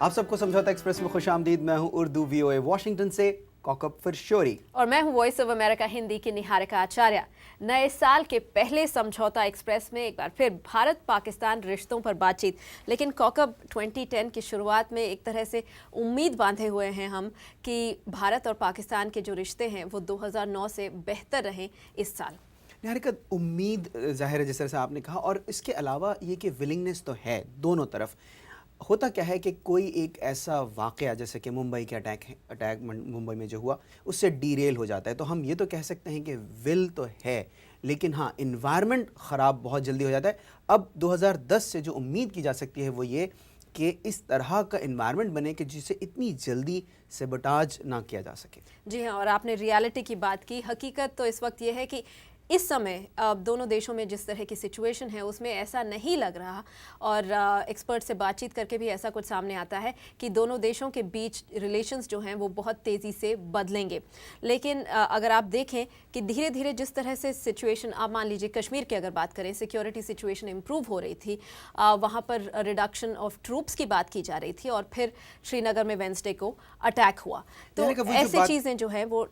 आप सबको समझौता एक्सप्रेस में खुश आमदीद। मैं हूं उर्दू VOA वाशिंगटन से कौकब फिरशोरी और मैं हूं वॉइस ऑफ अमेरिका हिंदी की निहारिका आचार्य। नए साल के पहले समझौता एक्सप्रेस में एक बार फिर भारत पाकिस्तान रिश्तों पर बातचीत। लेकिन कौकब 2010 की शुरुआत में एक तरह से उम्मीद बांधे हुए हैं हम कि भारत और पाकिस्तान के जो रिश्ते हैं वो 2009 से बेहतर रहें इस साल। निहारिका, उम्मीद जाहिर है जिस तरह से आपने कहा, और इसके अलावा ये कि विलिंगनेस तो है दोनों तरफ। होता क्या है कि कोई एक ऐसा वाक़या जैसे कि मुंबई के अटैक मुंबई में जो हुआ उससे डीरेल हो जाता है, तो हम ये तो कह सकते हैं कि विल तो है, लेकिन हाँ, इन्वायरमेंट ख़राब बहुत जल्दी हो जाता है। अब 2010 से जो उम्मीद की जा सकती है वो ये कि इस तरह का इन्वायरमेंट बने कि जिसे इतनी जल्दी सेबोटाज ना किया जा सके। जी हाँ, और आपने रियलिटी की बात की। हकीकत तो इस वक्त ये है कि इस समय दोनों देशों में जिस तरह की सिचुएशन है उसमें ऐसा नहीं लग रहा, और एक्सपर्ट से बातचीत करके भी ऐसा कुछ सामने आता है कि दोनों देशों के बीच रिलेशंस जो हैं वो बहुत तेज़ी से बदलेंगे। लेकिन अगर आप देखें कि धीरे धीरे जिस तरह से सिचुएशन, आप मान लीजिए कश्मीर की अगर बात करें, सिक्योरिटी सिचुएशन इम्प्रूव हो रही थी, वहाँ पर रिडक्शन ऑफ ट्रूप्स की बात की जा रही थी, और फिर श्रीनगर में वेंसडे को अटैक हुआ, तो ऐसी चीज़ें जो हैं वो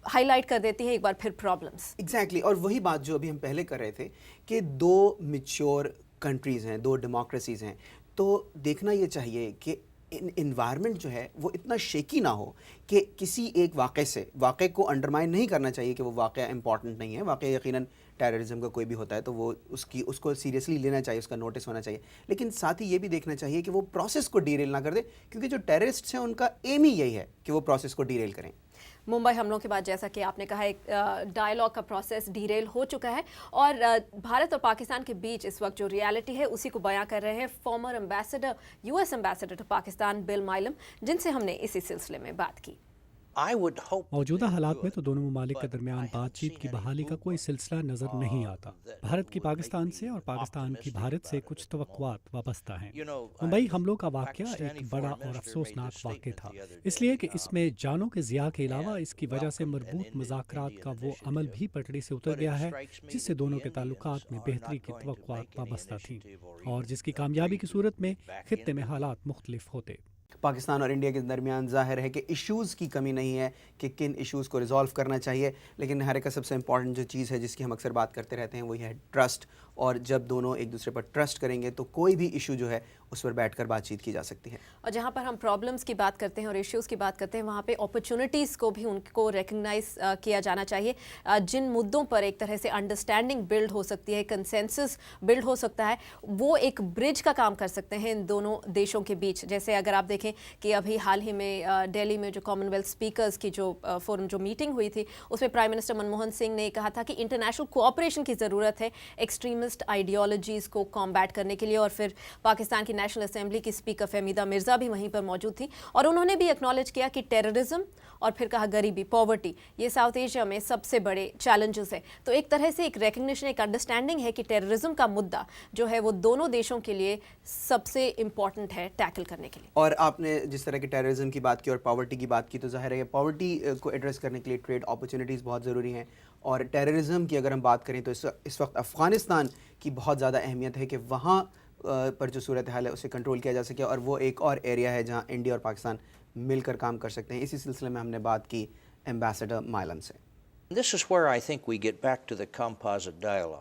हाईलाइट कर देती हैं एक बार फिर प्रॉब्लम्स। एग्जैक्टली, और वही बात जो अभी हम पहले कर रहे थे कि दो मैच्योर कंट्रीज़ हैं, दो डेमोक्रेसीज़ हैं, तो देखना ये चाहिए कि इन्वायरमेंट जो है वो इतना शेकी ना हो कि किसी एक वाक़े को अंडरमाइन नहीं करना चाहिए कि वो वाक़या इंपॉर्टेंट नहीं है। वाक़या यकीनन टेररिज्म का कोई भी होता है तो वो उसको सीरियसली लेना चाहिए, उसका नोटिस होना चाहिए, लेकिन साथ ही ये भी देखना चाहिए कि वो प्रोसेस को डीरेल ना कर दे, क्योंकि जो टेररिस्ट्स हैं उनका एम ही यही है कि वो प्रोसेस को डीरेल करें। मुंबई हमलों के बाद जैसा कि आपने कहा, एक डायलॉग का प्रोसेस डीरेल हो चुका है, और भारत और पाकिस्तान के बीच इस वक्त जो रियलिटी है उसी को बयां कर रहे हैं former ambassador, US ambassador to Pakistan Bill Milam, जिनसे हमने इसी सिलसिले में बात की। मौजूदा हालात में तो दोनों ममालिक के दरमियान बातचीत की बहाली का कोई सिलसिला नजर नहीं आता। भारत की पाकिस्तान से और पाकिस्तान की भारत से कुछ तवक्कुआत वाबस्ता हैं। मुंबई हमलों का वाकया एक बड़ा और अफसोसनाक वाक़या था, इसलिए कि इसमें जानों के ज़िया के अलावा इसकी वजह से मरबूत मुज़ाकरात का वो अमल भी पटड़ी से उतर गया है जिससे दोनों के ताल्लुकात में बेहतरी की तवक्कुआत वाबस्ता थी, और जिसकी कामयाबी की सूरत में खित्ते में हालात मुख्तलिफ होते। पाकिस्तान और इंडिया के दरमियान ज़ाहिर है कि इश्यूज़ की कमी नहीं है कि किन इश्यूज़ को रिजॉल्व करना चाहिए, लेकिन हर एक का सबसे इंपॉर्टेंट जो चीज़ है जिसकी हम अक्सर बात करते रहते हैं वो है ट्रस्ट, और जब दोनों एक दूसरे पर ट्रस्ट करेंगे तो कोई भी इशू जो है उस पर बैठकर बातचीत की जा सकती है। और जहाँ पर हम प्रॉब्लम्स की बात करते हैं और इश्यूज़ की बात करते हैं, वहाँ पे अपॉर्चुनिटीज़ को भी उनको रिकग्नाइज किया जाना चाहिए। जिन मुद्दों पर एक तरह से अंडरस्टैंडिंग बिल्ड हो सकती है, कंसेंसस बिल्ड हो सकता है, वो एक ब्रिज का काम कर सकते हैं इन दोनों देशों के बीच। जैसे अगर आप देखें कि अभी हाल ही में दिल्ली में जो कॉमनवेल्थ स्पीकर्स की जो फोरम जो मीटिंग हुई थी, उसमें प्राइम मिनिस्टर मनमोहन सिंह ने कहा था कि इंटरनेशनल कोऑपरेशन की ज़रूरत है एक्सट्रीमिस्ट आइडियोलॉजीज़ को कॉम्बैट करने के लिए। और फिर पाकिस्तान की नेशनल असेंबली की स्पीकर फहमीदा मिर्ज़ा भी वहीं पर मौजूद थी, और उन्होंने भी एक्नॉलेज किया कि टेररिज्म और फिर कहा गरीबी, पॉवर्टी, ये साउथ एशिया में सबसे बड़े चैलेंजेस है। तो एक तरह से एक रिकग्निशन, एक अंडरस्टैंडिंग है कि टेररिज्म का मुद्दा जो है वो दोनों देशों के लिए सबसे इंपॉर्टेंट है टैकल करने के लिए। और आपने जिस तरह की टेररिज्म की बात की और पॉवर्टी की बात की, तो जाहिर है कि पॉवर्टी को एड्रेस करने के लिए ट्रेड अपॉर्चुनिटीज़ बहुत ज़रूरी हैं, और टेररिज्म की अगर हम बात करें तो इस वक्त अफ़गानिस्तान की बहुत ज़्यादा अहमियत है कि वहाँ पर जो सूरत हाल है उसे कंट्रोल किया जा सके, और वो एक और एरिया है जहाँ इंडिया और पाकिस्तान मिलकर काम कर सकते हैं। इसी सिलसिले में हमने बात की एम्बेसडर माइलम से।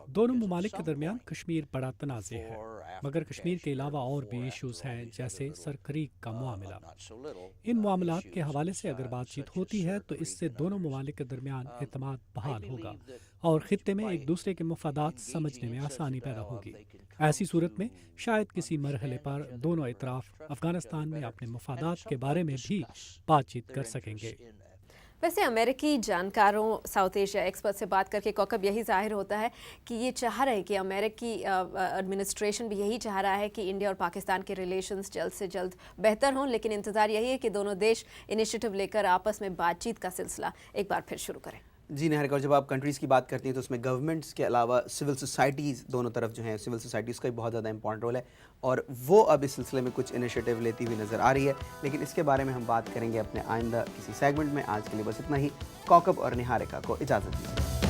दोनों ममालिक के दरमियान कश्मीर बड़ा तनाज़े है, मगर कश्मीर के अलावा और भी इश्यूज हैं, जैसे सरक्रीक का मामला। इन मामलात के हवाले से अगर बातचीत होती है तो इससे दोनों ममालिक के दरमियान एतमाद बहाल होगा और खित्ते में एक दूसरे के मफादात समझने में आसानी पैदा होगी। ऐसी सूरत में शायद किसी मरहले पर दोनों इतराफ अफगानिस्तान में अपने मफादात के बारे में भी बातचीत कर सकेंगे। वैसे अमेरिकी जानकारों, साउथ एशिया एक्सपर्ट से बात करके कौकब यही जाहिर होता है कि ये चाह रहे हैं कि अमेरिकी एडमिनिस्ट्रेशन भी यही चाह रहा है कि इंडिया और पाकिस्तान के रिलेशंस जल्द से जल्द बेहतर हों, लेकिन इंतज़ार यही है कि दोनों देश इनिशिएटिव लेकर आपस में बातचीत का सिलसिला एक बार फिर शुरू करें। जी निहारिका, और जब आप कंट्रीज़ की बात करती हैं तो उसमें गवर्नमेंट्स के अलावा सिविल सोसाइटीज़ दोनों तरफ जो हैं, सिविल सोसाइटीज़ का भी बहुत ज़्यादा इंपॉर्टेंट रोल है, और वो अब इस सिलसिले में कुछ इनिशिएटिव लेती हुई नज़र आ रही है, लेकिन इसके बारे में हम बात करेंगे अपने आइंदा किसी सेगमेंट में। आज के लिए बस इतना ही। कौकब और निहारिका को इजाज़त दीजिए।